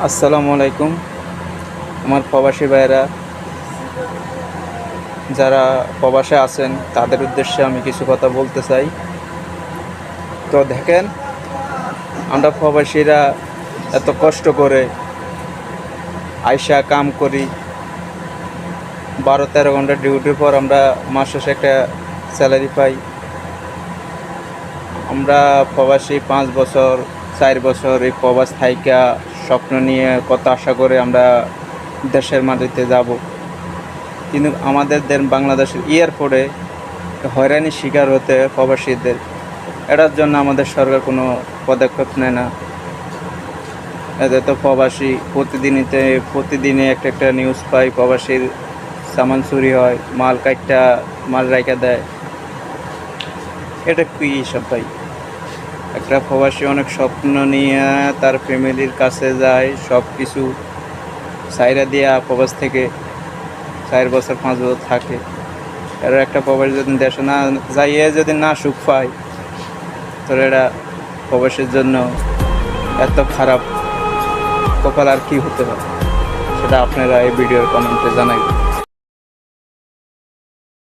আসসালামু আলাইকুম। আমার প্রবাসী ভাইয়েরা যারা প্রবাসে আছেন তাদের উদ্দেশ্যে আমি কিছু কথা বলতে চাই। তো দেখেন, আমরা প্রবাসীরা এত কষ্ট করে আইসা কাম করি, 12-13 ঘন্টা ডিউটির পর আমরা মাস শেষে একটা স্যালারি পাই। আমরা প্রবাসী 5 বছর 4 বছর এই প্রবাস থাইকা স্বপ্ন নিয়ে কত আশা করে আমরা দেশের মাটিতে যাব, কিন্তু আমাদের বাংলাদেশের এয়ারপোর্টে হয়রানির শিকার হতে প্রবাসীদের। এটার জন্য আমাদের সরকার কোনো পদক্ষেপ নেয় না। এতে তো প্রবাসী প্রতিদিনে একটা নিউজ পাই, প্রবাসীর সামান চুরি হয়, মাল রাইখা দেয়। এটা কি সব ভাই? একটা প্রবাসী অনেক স্বপ্ন নিয়ে তার ফ্যামিলির কাছে যায়, সব কিছু সাইরা দিয়া প্রবাস থেকে 4 বছর 5 বছর থাকে। এরা একটা প্রবাসী যদি দেশে না যাইয়ে যদি না সুখ পায়, তো এরা প্রবাসীর জন্য এত খারাপ কপাল আর কি হতে পারে, সেটা আপনারা এই ভিডিওর কমেন্টে জানাবেন।